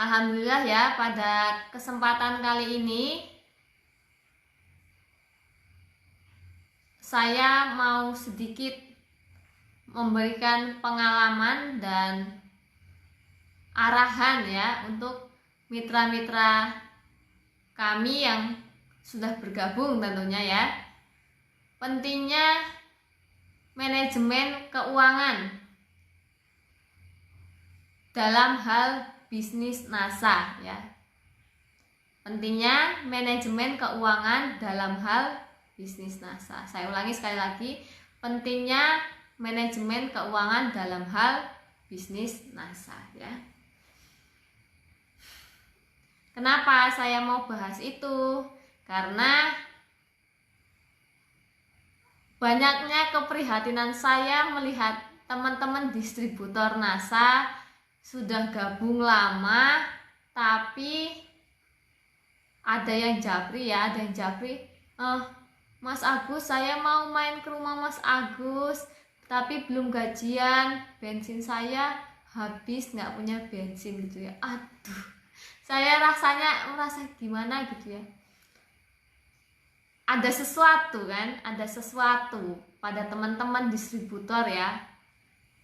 Alhamdulillah ya, pada kesempatan kali ini saya mau sedikit memberikan pengalaman dan arahan ya untuk mitra-mitra kami yang sudah bergabung tentunya ya. Pentingnya manajemen keuangan dalam hal bisnis NASA ya. Pentingnya manajemen keuangan dalam hal bisnis NASA. Saya ulangi sekali lagi, pentingnya manajemen keuangan dalam hal bisnis NASA ya. Kenapa saya mau bahas itu? Karena banyaknya keprihatinan saya melihat teman-teman distributor NASA sudah gabung lama, tapi ada yang japri ya, ada yang japri. Mas Agus, saya mau main ke rumah Mas Agus, tapi belum gajian, bensin saya habis, nggak punya bensin gitu ya. Aduh, saya merasa gimana gitu ya. Ada sesuatu kan, ada sesuatu pada teman-teman distributor ya.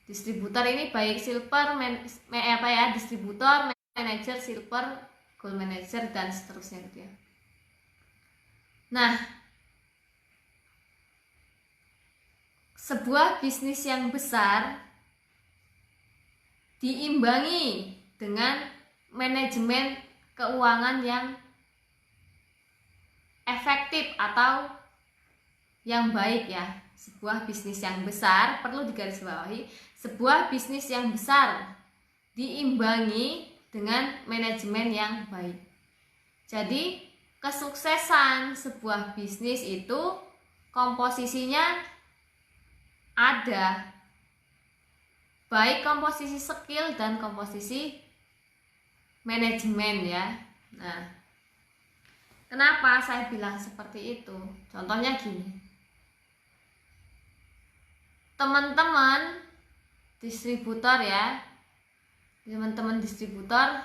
Distributor ini baik silver, distributor, manager, silver, gold manager dan seterusnya gitu ya. Nah, sebuah bisnis yang besar diimbangi dengan manajemen keuangan yang efektif atau yang baik ya. Sebuah bisnis yang besar, perlu digarisbawahi, sebuah bisnis yang besar diimbangi dengan manajemen yang baik. Jadi kesuksesan sebuah bisnis itu komposisinya ada, baik komposisi skill dan komposisi manajemen ya. Nah, kenapa saya bilang seperti itu? Contohnya gini, teman-teman distributor ya, teman-teman distributor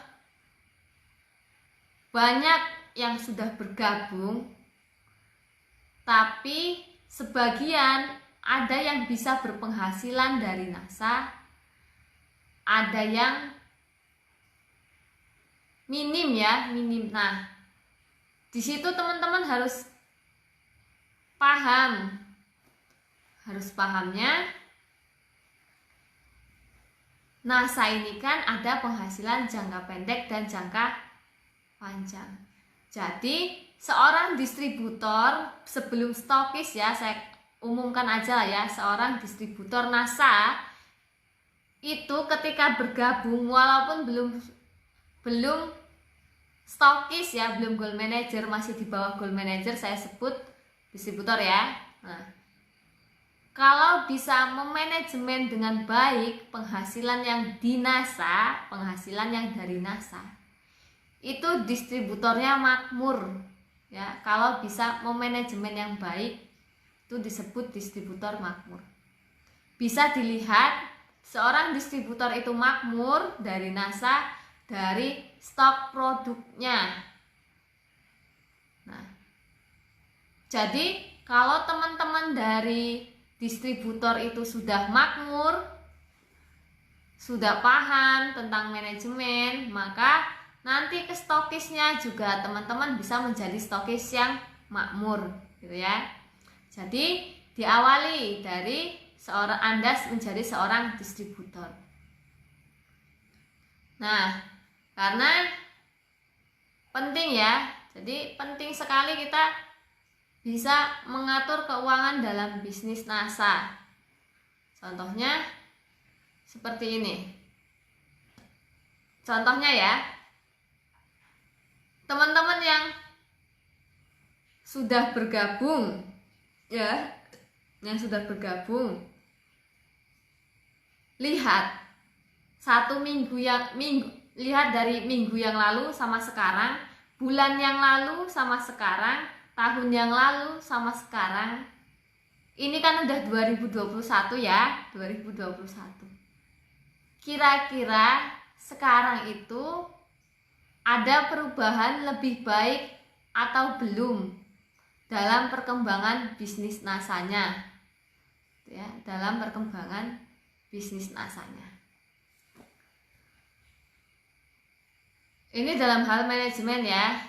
banyak yang sudah bergabung, tapi sebagian ada yang bisa berpenghasilan dari NASA, ada yang minim ya, minim. Nah, di situ teman-teman harus paham, pahamnya NASA ini kan ada penghasilan jangka pendek dan jangka panjang. Jadi seorang distributor sebelum stokis ya, saya umumkan aja ya, seorang distributor NASA itu ketika bergabung walaupun belum stokis ya, belum gold manager, masih di bawah gold manager, saya sebut distributor ya. Nah, kalau bisa memanajemen dengan baik penghasilan yang di NASA, penghasilan yang dari NASA, itu distributornya makmur ya. Kalau bisa memanajemen yang baik, itu disebut distributor makmur. Bisa dilihat seorang distributor itu makmur dari NASA dari stok produknya. Nah, jadi kalau teman-teman dari distributor itu sudah makmur, sudah paham tentang manajemen, maka nanti ke stokisnya juga teman-teman bisa menjadi stokis yang makmur gitu ya. Jadi diawali dari Anda menjadi seorang distributor. Nah, karena penting ya, jadi penting sekali kita bisa mengatur keuangan dalam bisnis NASA. Contohnya seperti ini. Contohnya ya, teman-teman yang sudah bergabung ya, yang sudah bergabung, lihat lihat dari minggu yang lalu sama sekarang, bulan yang lalu sama sekarang, tahun yang lalu sama sekarang. Ini kan udah 2021 ya, 2021. Kira-kira sekarang itu ada perubahan lebih baik atau belum dalam perkembangan bisnis NASA-nya, ya, dalam perkembangan bisnis NASA-nya. Ini dalam hal manajemen ya.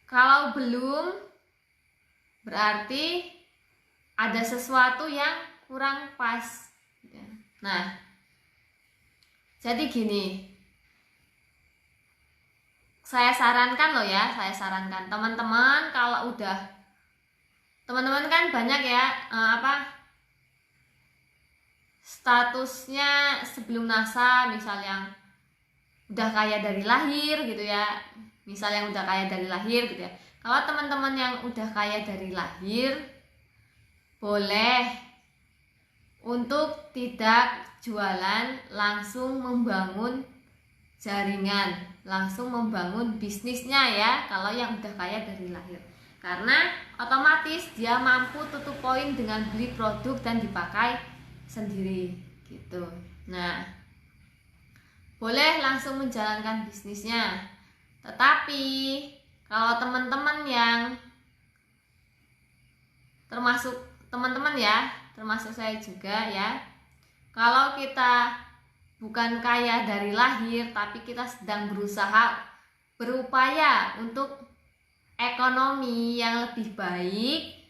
Kalau belum, berarti ada sesuatu yang kurang pas. Nah, jadi gini, saya sarankan loh ya, teman-teman kalau udah, teman-teman kan banyak ya statusnya sebelum NASA, misal yang udah kaya dari lahir gitu ya, Kalau teman-teman yang udah kaya dari lahir, boleh untuk tidak jualan, langsung membangun jaringan, langsung membangun bisnisnya ya, kalau yang udah kaya dari lahir. Karena otomatis dia mampu tutup poin dengan beli produk dan dipakai sendiri gitu. Nah, boleh langsung menjalankan bisnisnya. Tetapi kalau teman-teman yang termasuk teman-teman ya, termasuk saya juga ya, kalau kita bukan kaya dari lahir tapi kita sedang berupaya untuk ekonomi yang lebih baik,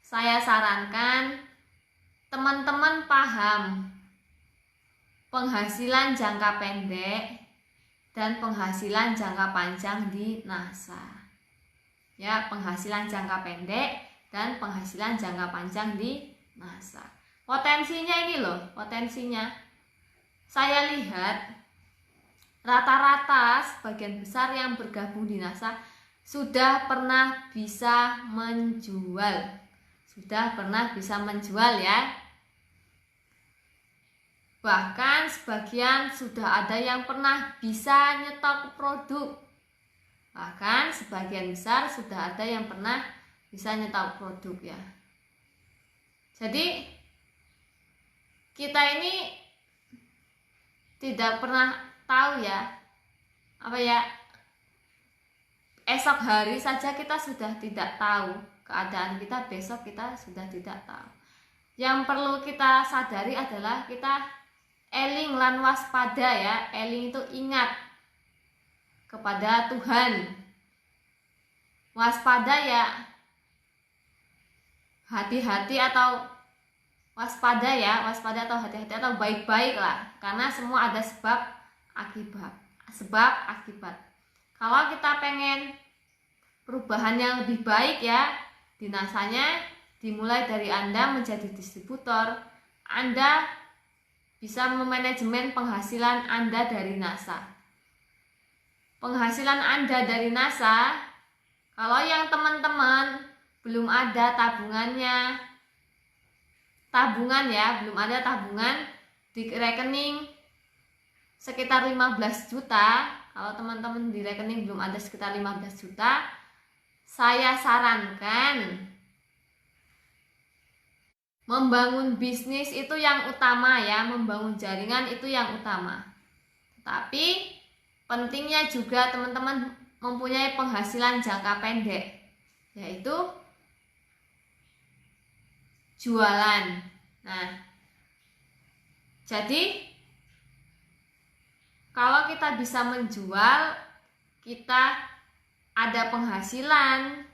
saya sarankan teman-teman paham penghasilan jangka pendek dan penghasilan jangka panjang di NASA. Ya, penghasilan jangka pendek dan penghasilan jangka panjang di NASA. Potensinya ini loh, potensinya. Saya lihat rata-rata sebagian besar yang bergabung di NASA sudah pernah bisa menjual. Ya. Bahkan sebagian sudah ada yang pernah bisa nyetok produk. Bahkan sebagian besar sudah ada yang pernah bisa nyetok produk ya. Jadi kita ini tidak pernah tahu ya, esok hari saja kita sudah tidak tahu keadaan kita, besok kita sudah tidak tahu. Yang perlu kita sadari adalah kita eling lan waspada ya. Eling itu ingat kepada Tuhan. Waspada ya hati-hati atau waspada atau hati-hati atau baik-baik lah. Karena semua ada sebab akibat. Kalau kita pengen perubahan yang lebih baik ya, di NASA-nya dimulai dari Anda menjadi distributor. Anda bisa memanajemen penghasilan Anda dari NASA. Penghasilan Anda dari NASA, kalau yang teman-teman belum ada tabungan di rekening sekitar 15 juta, kalau teman-teman di rekening belum ada sekitar 15 juta, saya sarankan membangun bisnis itu yang utama ya, membangun jaringan itu yang utama. Tapi pentingnya juga teman-teman mempunyai penghasilan jangka pendek, yaitu jualan. Nah, jadi kalau kita bisa menjual, kita ada penghasilan.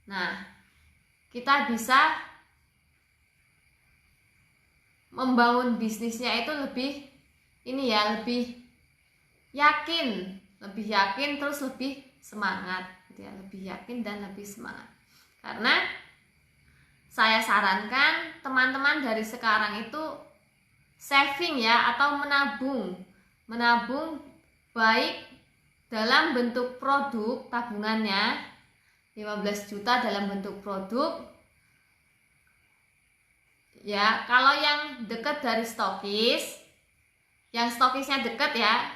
Nah, kita bisa membangun bisnisnya itu lebih yakin terus lebih semangat gitu ya, lebih yakin dan lebih semangat. Karena saya sarankan teman-teman dari sekarang itu saving ya, atau menabung baik dalam bentuk produk, tabungannya 15 juta dalam bentuk produk ya. Kalau yang dekat dari stokis, yang stokisnya dekat ya,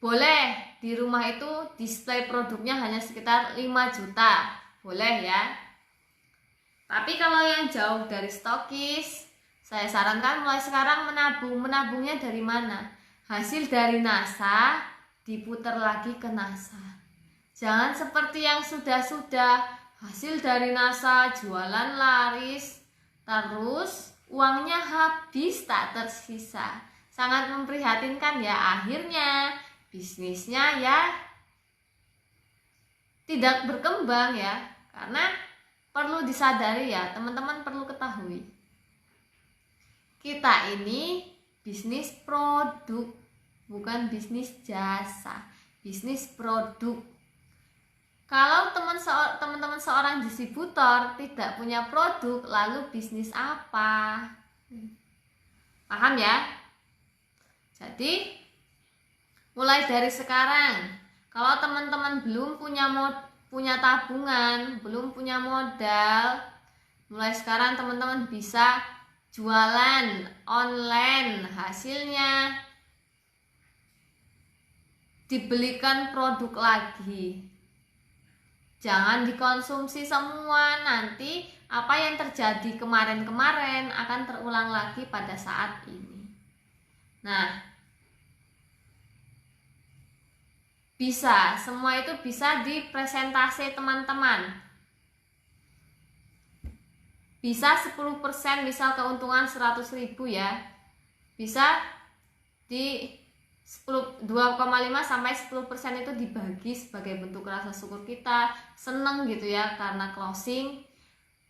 boleh di rumah itu display produknya hanya sekitar 5 juta, boleh ya. Tapi kalau yang jauh dari stokis, saya sarankan mulai sekarang menabungnya dari mana? hasil dari NASA diputar lagi ke NASA. Jangan seperti yang sudah-sudah, hasil dari NASA jualan laris, terus uangnya habis tak tersisa. Sangat memprihatinkan ya, akhirnya bisnisnya ya tidak berkembang ya. Karena perlu disadari ya, teman-teman perlu ketahui, kita ini bisnis produk, bukan bisnis jasa, bisnis produk. Kalau teman-teman seorang distributor tidak punya produk, lalu bisnis apa? Paham ya? Jadi mulai dari sekarang, kalau teman-teman belum punya tabungan, belum punya modal, mulai sekarang teman-teman bisa jualan online, hasilnya dibelikan produk lagi. Jangan dikonsumsi semua, nanti apa yang terjadi kemarin-kemarin akan terulang lagi pada saat ini. Nah, bisa, semua itu bisa dipresentasi teman-teman. Bisa 10%, misal keuntungan 100.000 ya. Bisa di 2,5 sampai 10% itu dibagi sebagai bentuk rasa syukur kita, seneng gitu ya karena closing.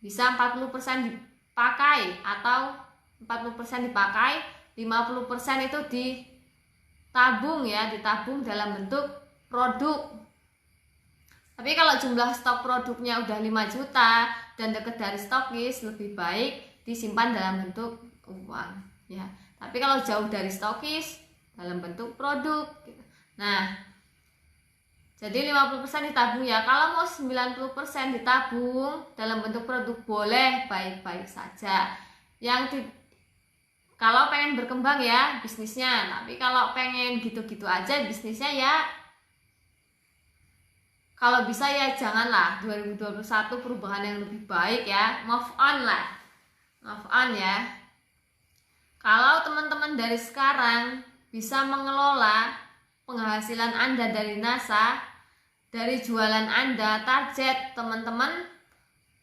Bisa 40% dipakai atau 40% dipakai, 50% itu ditabung ya, ditabung dalam bentuk produk. Tapi kalau jumlah stok produknya udah 5 juta dan deket dari stokis, lebih baik disimpan dalam bentuk uang ya. Tapi kalau jauh dari stokis, dalam bentuk produk gitu. Nah, jadi 50% ditabung ya. Kalau mau 90% ditabung dalam bentuk produk boleh, baik-baik saja. Kalau pengen berkembang ya bisnisnya, tapi kalau pengen gitu-gitu aja bisnisnya ya, kalau bisa ya janganlah. 2021 perubahan yang lebih baik ya, move on lah, move on ya. Kalau teman-teman dari sekarang bisa mengelola penghasilan Anda dari NASA, dari jualan Anda, target teman-teman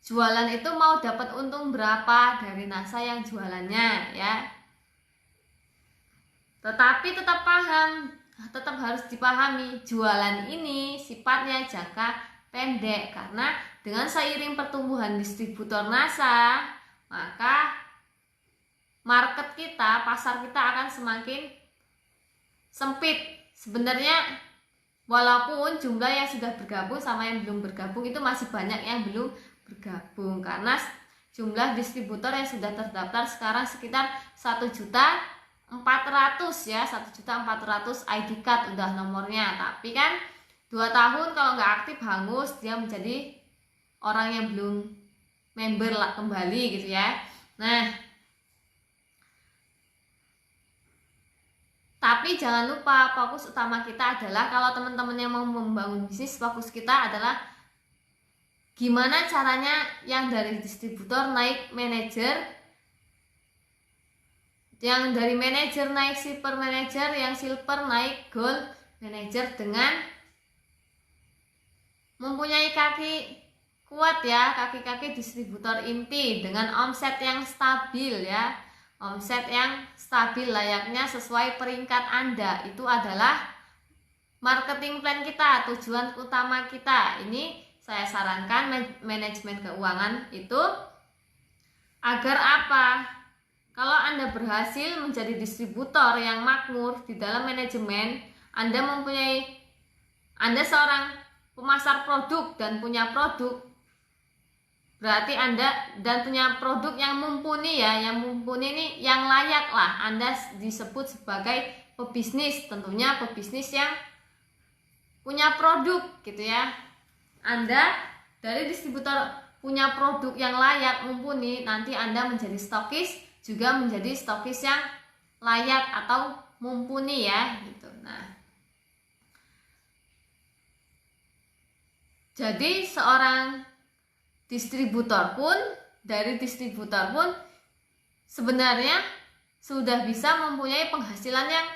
jualan itu mau dapat untung berapa dari NASA yang jualannya ya. Tetapi tetap harus dipahami, jualan ini sifatnya jangka pendek, karena dengan seiring pertumbuhan distributor NASA, maka market kita, pasar kita akan semakin sempit. Sebenarnya walaupun jumlah yang sudah bergabung sama yang belum bergabung itu masih banyak yang belum bergabung, karena jumlah distributor yang sudah terdaftar sekarang sekitar 1.400.000 ya, 1.400.000 ID card udah nomornya. Tapi kan 2 tahun kalau nggak aktif hangus, dia menjadi orang yang belum member lah kembali gitu ya. Nah, tapi jangan lupa fokus utama kita adalah, kalau teman-teman yang mau membangun bisnis, fokus kita adalah gimana caranya yang dari distributor naik manajer, yang dari manajer naik silver manager, yang silver naik gold manager dengan mempunyai kaki kuat ya, kaki-kaki distributor inti dengan omset yang stabil ya. Omset yang stabil layaknya sesuai peringkat Anda, itu adalah marketing plan kita, tujuan utama kita. Ini saya sarankan manajemen keuangan itu agar apa? Kalau Anda berhasil menjadi distributor yang makmur di dalam manajemen, Anda seorang pemasar produk dan punya produk, berarti Anda dan punya produk yang mumpuni ya, yang mumpuni ini yang layak lah, Anda disebut sebagai pebisnis, tentunya pebisnis yang punya produk gitu ya. Anda dari distributor punya produk yang layak, mumpuni, nanti Anda menjadi stokis juga menjadi stokis yang layak atau mumpuni ya gitu. Nah, jadi seorang distributor pun sebenarnya sudah bisa mempunyai penghasilan yang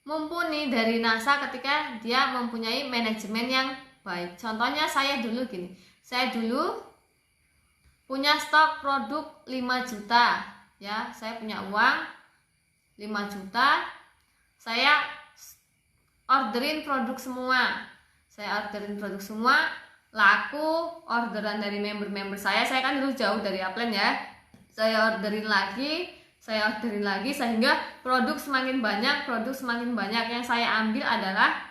mumpuni dari NASA ketika dia mempunyai manajemen yang baik. Contohnya saya dulu gini, saya dulu punya stok produk 5 juta ya, saya punya uang 5 juta, saya orderin produk semua, laku, orderan dari member-member saya kan dulu jauh dari Upland ya, saya orderin lagi, sehingga produk semakin banyak. Yang saya ambil adalah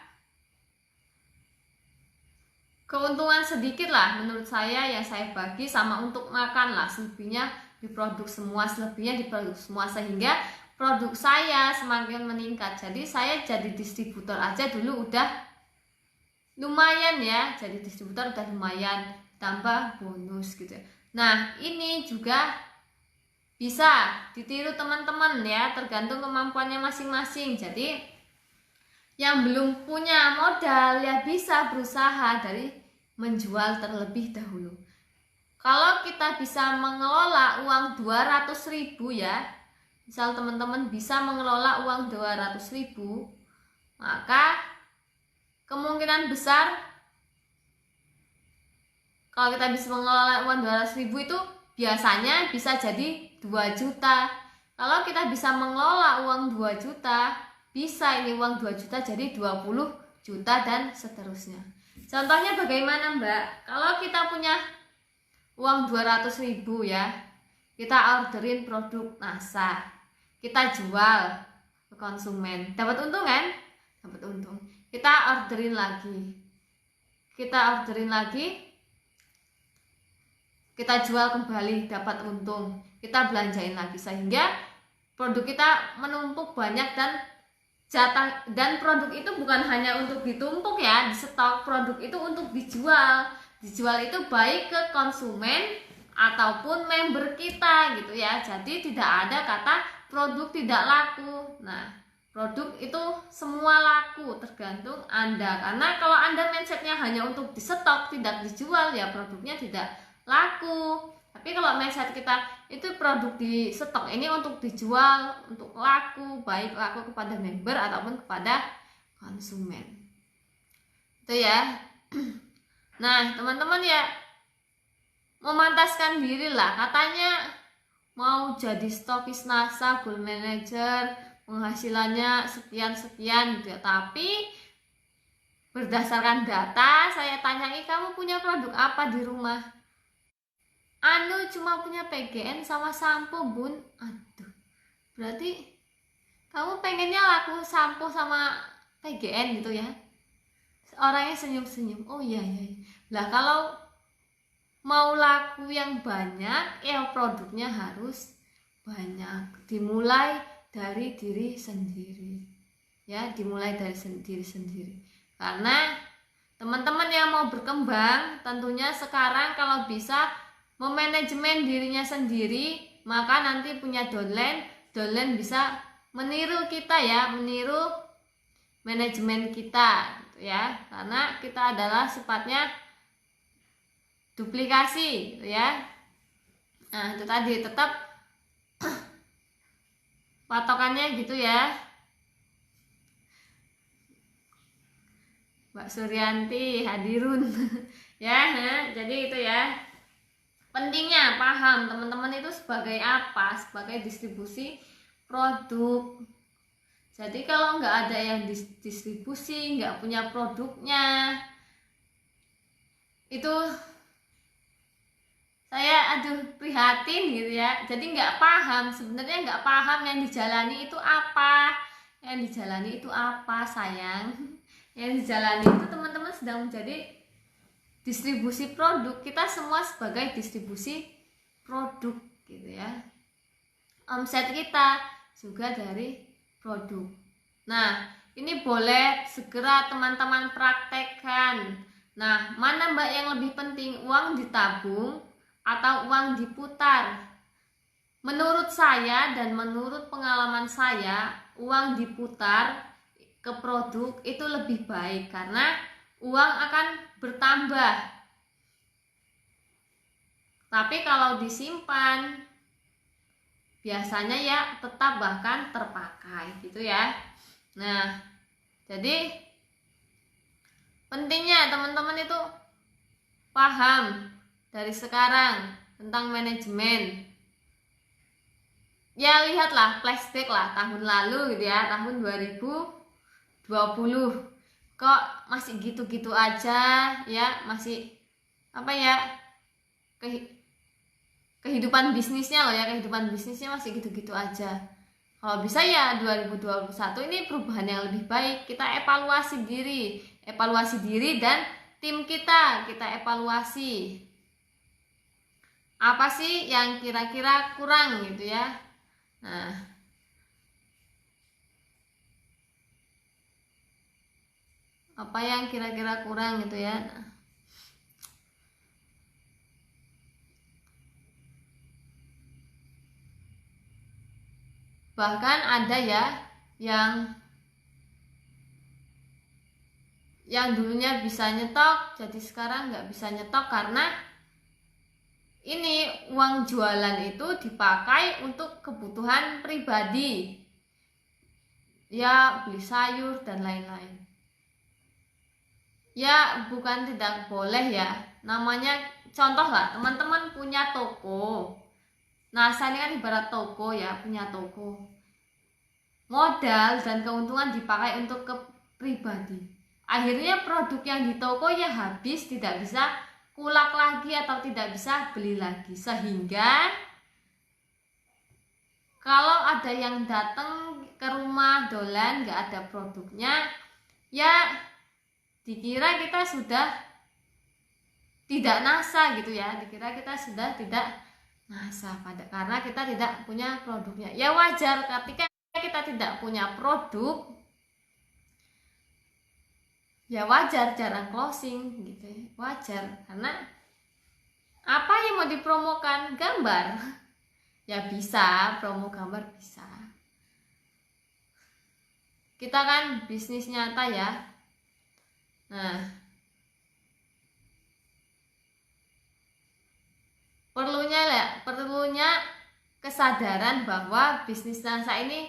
keuntungan sedikit lah menurut saya, yang saya bagi sama untuk makan lah, selebihnya diproduksi semua, sehingga produk saya semakin meningkat. Jadi saya jadi distributor aja dulu udah lumayan ya, tambah bonus gitu. Nah, ini juga bisa ditiru teman-teman ya, tergantung kemampuannya masing-masing. Jadi yang belum punya modal ya bisa berusaha dari menjual terlebih dahulu. Kalau kita bisa mengelola uang 200.000 ya, misal teman-teman bisa mengelola uang 200.000, maka kemungkinan besar kalau kita bisa mengelola uang 200.000 itu biasanya bisa jadi 2 juta. Kalau kita bisa mengelola uang 2 juta, bisa ini uang 2 juta jadi 20 juta dan seterusnya. Contohnya bagaimana Mbak? Kalau kita punya uang 200.000 ya, kita orderin produk NASA, kita jual ke konsumen, dapat untung kan? Dapat untung. Kita orderin lagi, kita jual kembali, dapat untung, kita belanjain lagi, sehingga produk kita menumpuk banyak dan produk itu bukan hanya untuk ditumpuk ya, di stok, produk itu untuk dijual itu baik ke konsumen ataupun member kita gitu ya. Jadi tidak ada kata produk tidak laku. Nah, produk itu semua laku, tergantung Anda. Karena kalau Anda mindsetnya hanya untuk di stok, tidak dijual, ya produknya tidak laku. Tapi kalau mindset kita itu produk di stok ini untuk dijual, untuk laku, baik laku kepada member ataupun kepada konsumen. Itu ya. Nah, teman-teman ya, memantaskan diri lah. Katanya mau jadi stokis NASA, gold manager, penghasilannya sekian-sekian gitu ya. Tapi berdasarkan data, saya tanyai, kamu punya produk apa di rumah? Anu cuma punya PGN sama sampo bun. Aduh, berarti kamu pengennya laku sampo sama PGN gitu ya? Orangnya senyum-senyum. Oh iya. Lah kalau mau laku yang banyak, ya produknya harus banyak. Dimulai dari diri sendiri. Ya, dimulai dari diri sendiri. Karena teman-teman yang mau berkembang, tentunya sekarang kalau bisa memanajemen dirinya sendiri, maka nanti punya downline bisa meniru kita ya, meniru manajemen kita gitu ya. Karena kita adalah sifatnya duplikasi gitu ya. Nah, itu tadi tetap patokannya gitu ya. Mbak Suryanti hadirun ya. Jadi itu ya, pentingnya paham teman-teman itu sebagai apa, sebagai distribusi produk. Jadi kalau nggak ada yang distribusi, nggak punya produknya, itu saya prihatin gitu ya. Jadi nggak paham, sebenarnya nggak paham yang dijalani itu apa, sayang. Yang dijalani itu teman-teman sedang menjadi distribusi produk. Kita semua sebagai distribusi produk gitu ya. Omset kita juga dari produk. Nah, ini boleh segera teman-teman praktekkan. Nah, mana Mbak yang lebih penting, uang ditabung atau uang diputar? Menurut saya dan menurut pengalaman saya, uang diputar ke produk itu lebih baik karena uang akan bertambah. Tapi kalau disimpan biasanya ya tetap bahkan terpakai gitu ya. Nah, Jadi pentingnya teman-teman itu paham dari sekarang tentang manajemen. Ya lihatlah flashback lah tahun lalu gitu ya, tahun 2020. Kok masih gitu-gitu aja ya, masih apa ya, kehidupan bisnisnya loh ya, kehidupan bisnisnya masih gitu-gitu aja. Kalau bisa ya 2021 ini perubahan yang lebih baik. Kita evaluasi diri dan tim kita evaluasi. Apa sih yang kira-kira kurang gitu ya. Nah, apa yang kira-kira kurang gitu ya. Nah, bahkan ada ya yang dulunya bisa nyetok jadi sekarang nggak bisa nyetok karena ini uang jualan itu dipakai untuk kebutuhan pribadi ya, beli sayur dan lain-lain. Ya bukan tidak boleh ya, namanya contoh lah, teman-teman punya toko. Nah saya ini kan ibarat toko ya, punya toko. Modal dan keuntungan dipakai untuk ke pribadi. Akhirnya produk yang di toko ya habis, tidak bisa kulak lagi atau tidak bisa beli lagi. Sehingga kalau ada yang datang ke rumah dolan gak ada produknya, ya dikira kita sudah tidak NASA gitu ya, dikira kita sudah tidak NASA karena kita tidak punya produknya. Ya wajar ketika kita tidak punya produk, ya wajar jarang closing gitu ya. Wajar karena apa yang mau dipromokan? Gambar. Ya bisa, promo gambar bisa. Kita kan bisnis nyata ya. Nah, perlunya kesadaran bahwa bisnis NASA ini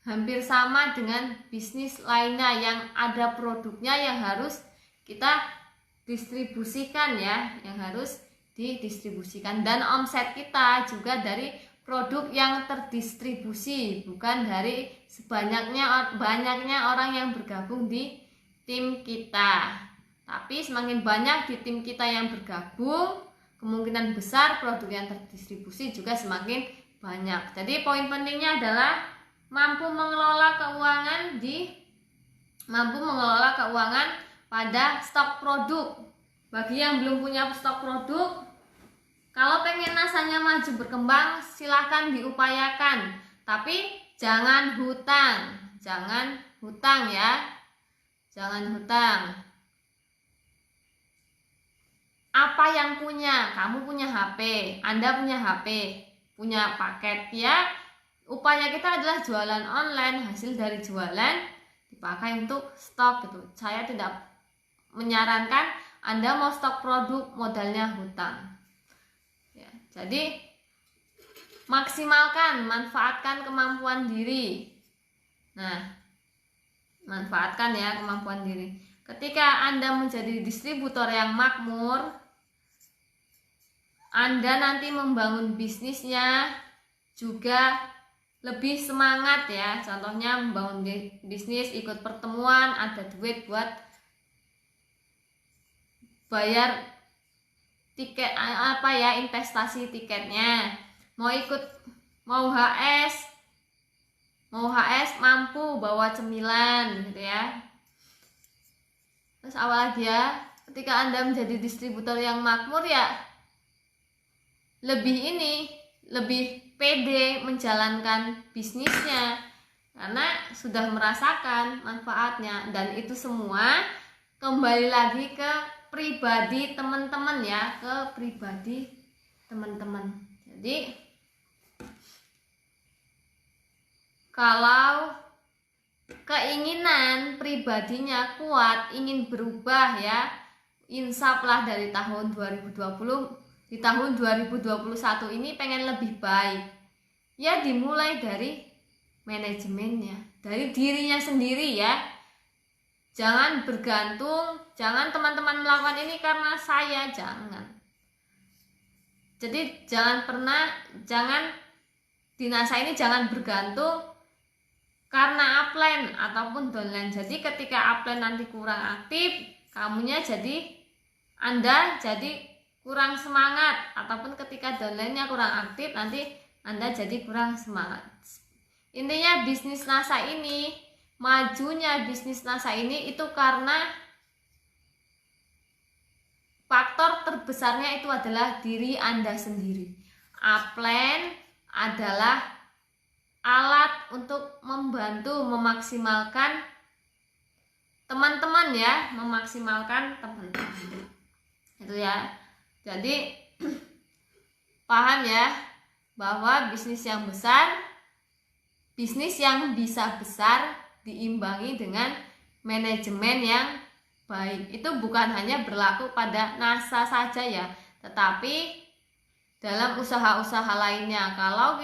hampir sama dengan bisnis lainnya yang ada produknya yang harus kita distribusikan ya, yang harus didistribusikan, dan omset kita juga dari produk yang terdistribusi, bukan dari banyaknya orang yang bergabung di tim kita. Tapi semakin banyak di tim kita yang bergabung, kemungkinan besar produk yang terdistribusi juga semakin banyak. Jadi poin pentingnya adalah mampu mengelola keuangan pada stok produk. Bagi yang belum punya stok produk, kalau pengen nasanya maju berkembang, silahkan diupayakan. Tapi jangan hutang ya. Jangan hutang. Apa yang punya? Kamu punya HP, Anda punya HP, punya paket ya. Upaya kita adalah jualan online, hasil dari jualan dipakai untuk stok gitu. Saya tidak menyarankan Anda mau stok produk modalnya hutang. Ya, jadi manfaatkan kemampuan diri. Nah, manfaatkan ya kemampuan diri. Ketika Anda menjadi distributor yang makmur, Anda nanti membangun bisnisnya juga lebih semangat ya. Contohnya membangun bisnis, ikut pertemuan, ada duit buat bayar tiket investasi tiketnya. Mau HS mampu bawa cemilan gitu ya. Terus apalagi ya, ketika Anda menjadi distributor yang makmur ya lebih pede menjalankan bisnisnya karena sudah merasakan manfaatnya, dan itu semua kembali lagi ke pribadi teman-teman ya, ke pribadi teman-teman. Jadi kalau keinginan pribadinya kuat, ingin berubah ya, insaplah dari tahun 2020 di tahun 2021 ini pengen lebih baik ya, dimulai dari manajemennya, dari dirinya sendiri ya. Jangan bergantung, jangan teman-teman melakukan ini karena saya, jangan. Jadi jangan di NASA ini jangan bergantung karena upline ataupun downline. Jadi ketika upline nanti kurang aktif, Anda jadi kurang semangat, ataupun ketika downline-nya kurang aktif, nanti Anda jadi kurang semangat. Intinya majunya bisnis NASA ini itu karena faktor terbesarnya itu adalah diri Anda sendiri. Upline adalah alat untuk membantu memaksimalkan teman-teman ya, itu ya. Jadi paham ya bahwa bisnis yang bisa besar diimbangi dengan manajemen yang baik. Itu bukan hanya berlaku pada NASA saja ya, tetapi dalam usaha-usaha lainnya. Kalau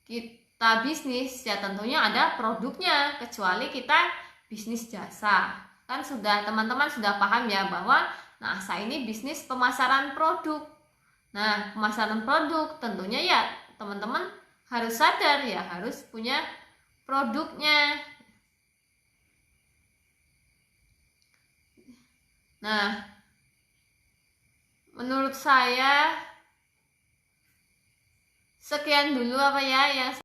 kita bisnis ya tentunya ada produknya, kecuali kita bisnis jasa. Kan teman-teman sudah paham ya bahwa NASA ini bisnis pemasaran produk. Nah, pemasaran produk tentunya ya teman-teman harus sadar ya, harus punya produknya. Nah, menurut saya sekian dulu yang